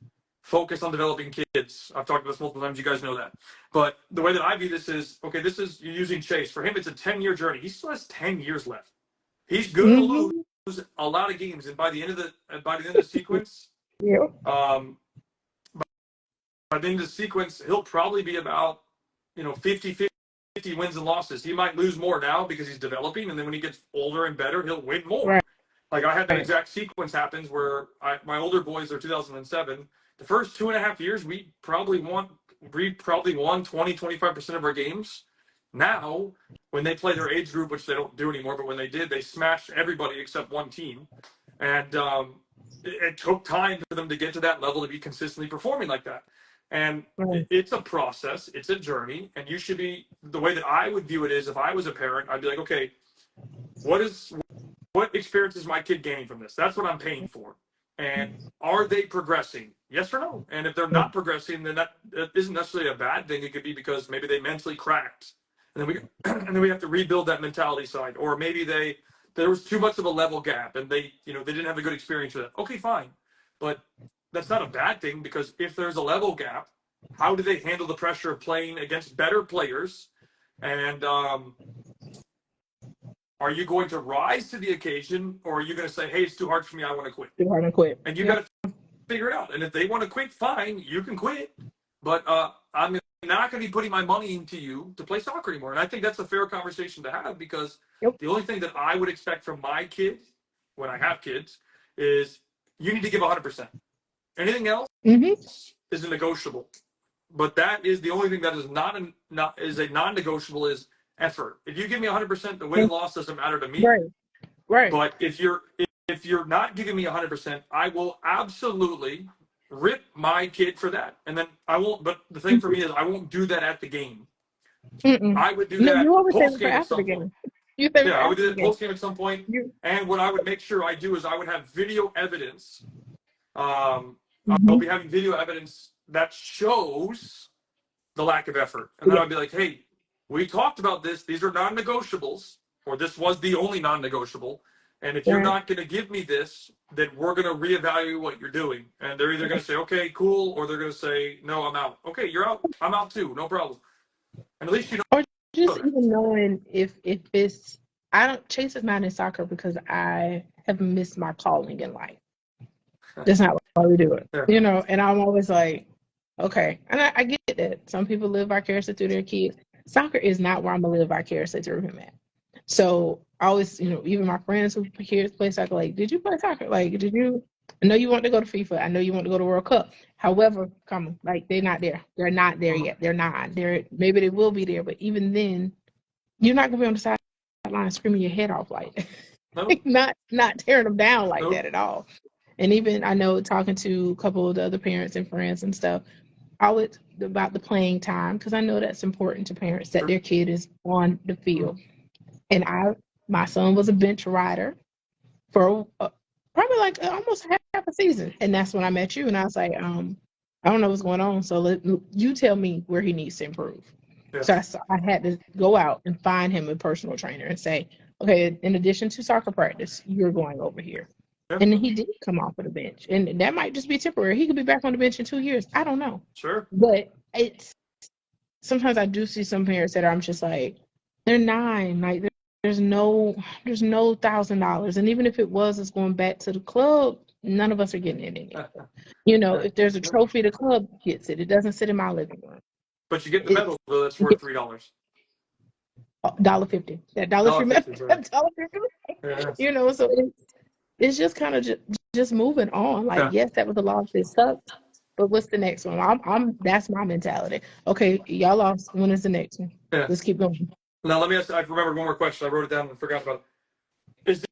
focused on developing kids. I've talked about this multiple times. You guys know that. But the way that I view this is okay, this is you're using Chase. For him, it's a 10-year journey. He still has 10 years left. He's going to Mm-hmm. lose a lot of games. And by the end of the sequence, Yeah. um, by the end of the sequence, he'll probably be about 50-50 wins and losses. He might lose more now because he's developing, and then when he gets older and better, he'll win more. Right. Like I had that exact sequence happens where my older boys are 2007. The first 2.5 years, we probably won 20-25% of our games. Now, when they play their age group, which they don't do anymore, but when they did, they smashed everybody except one team. And it took time for them to get to that level to be consistently performing like that. And Right. it's a process, it's a journey, and you should be the way that I would view it is if I was a parent, I'd be like, okay, what experience is my kid gaining from this? That's what I'm paying for. And are they progressing? Yes or no? And if they're not progressing, then that isn't necessarily a bad thing. It could be because maybe they mentally cracked, and then we have to rebuild that mentality side, or maybe there was too much of a level gap, and they didn't have a good experience with it. Okay, fine, but that's not a bad thing because if there's a level gap, how do they handle the pressure of playing against better players? And are you going to rise to the occasion, or are you going to say, "Hey, it's too hard for me. I want to quit"? Too hard to quit. And you got to figure it out. And if they want to quit, fine, you can quit. But I'm not going to be putting my money into you to play soccer anymore. And I think that's a fair conversation to have because Yep. the only thing that I would expect from my kids when I have kids is you need to give 100%. Anything else is a negotiable. But that is the only thing that is not a non-negotiable is effort. If you give me 100%, the win and loss doesn't matter to me. Right. Right. But if you're not giving me 100%, I will absolutely rip my kid for that. And then I won't. But the thing for me is I won't do that at the game. I would do that you always say post it for game at after the some point. game. You say Yeah, I would do after that post game at some point. You, And what I would make sure I do is I would have video evidence. I'll be having video evidence that shows the lack of effort. And then I'd be like, hey, we talked about this. These are non-negotiables, or this was the only non-negotiable. And if you're not going to give me this, then we're going to reevaluate what you're doing. And they're either going to say, okay, cool, or they're going to say, no, I'm out. Okay, you're out. I'm out too. No problem. And at least you know. or just even knowing if it's Chase is not in soccer because I have missed my calling in life. That's not why we do it. Yeah. And I'm always like, okay. And I get that. Some people live vicariously through their kids. Soccer is not where I'm gonna live vicariously through him at. So I always, even my friends who play soccer, like, did you play soccer? Like, did you? I know you want to go to FIFA. I know you want to go to World Cup. However, they're not there. They're not there yet. They're not. Maybe they will be there, but even then, you're not gonna be on the sideline screaming your head off like, not tearing them down like that at all. And even I know talking to a couple of the other parents and friends and stuff, always about the playing time because I know that's important to parents that their kid is on the field. And my son was a bench rider for probably like almost half a season, and that's when I met you, and I was like, I don't know what's going on, so you tell me where he needs to improve. Yeah. So I had to go out and find him a personal trainer and say, okay, in addition to soccer practice, you're going over here. Yeah. And he did come off of the bench, and that might just be temporary. He could be back on the bench in 2 years. I don't know. Sure. But it's sometimes I do see some parents that I'm just like, they're 9, like there's no $1,000, and even if it was, it's going back to the club. None of us are getting it anyway. If there's a trophy, the club gets it. It doesn't sit in my living room. But you get the medal though. That's worth $3. $1.50. That $1.50 medal, $1.50. $1.50. Yeah. So it's just kind of just moving on. Like, yes, that was a loss. It sucked. But what's the next one? That's my mentality. Okay, y'all lost. When is the next one? Yeah. Let's keep going. Now let me ask. I remembered one more question. I wrote it down and forgot about it. Is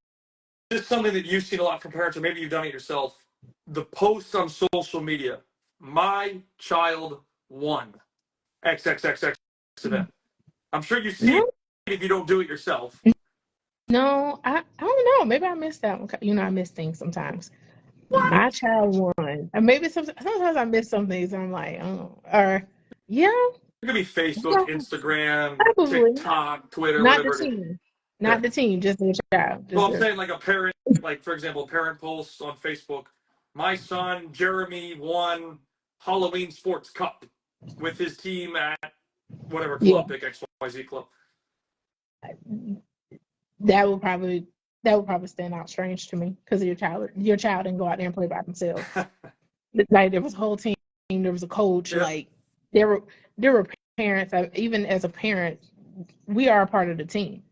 this something that you've seen a lot from parents, or maybe you've done it yourself? The posts on social media. My child won XXXX event. I'm sure you see it if you don't do it yourself. No, I don't know. Maybe I missed that one. I miss things sometimes. My child won. And maybe sometimes I miss some things and I'm like, oh, or yeah. It could be Facebook, Instagram, Probably. TikTok, Twitter, Not whatever the it is. team. Not the team, just the child. Well, I'm saying like a parent, like for example, a parent posts on Facebook, my son Jeremy won Halloween Sports Cup with his team at whatever club, pick XYZ club. That would probably stand out strange to me because your child didn't go out there and play by themselves. Like there was a whole team, there was a coach, like there were parents. Even as a parent, we are a part of the team.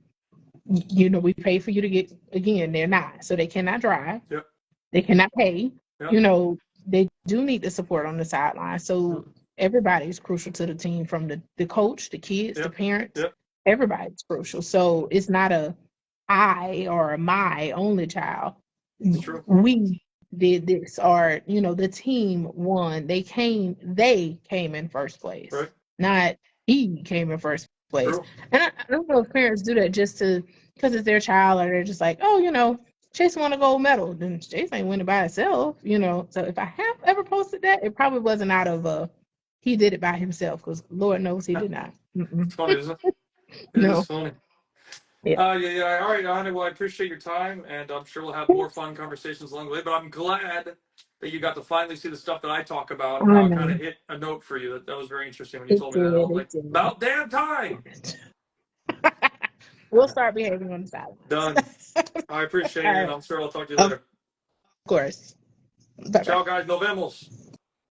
We pay for you to get, again, they're not, so they cannot drive. Yep. They cannot pay. Yep. They do need the support on the sideline. So everybody's crucial to the team, from the coach, the kids, the parents. Yep. Everybody's crucial. So it's not a I or a my only child. It's true. We did this, or the team won. They came in first place. Right. Not he came in first place. True. And I don't know if parents do that just because it's their child, or they're just like, oh, Chase won a gold medal. Then Chase ain't winning by himself, So if I have ever posted that, it probably wasn't out of he did it by himself, because Lord knows he did not. It's funny, isn't it? It is funny. Yeah. All right, Anna. Well, I appreciate your time, and I'm sure we'll have more fun conversations along the way. But I'm glad that you got to finally see the stuff that I talk about, and how it kind of hit a note for you. That was very interesting when you told me that. I was like, about damn time. We'll start behaving on the side. Done. I appreciate it, and I'm sure I'll talk to you later. Of course. Ciao, guys. Nos vemos.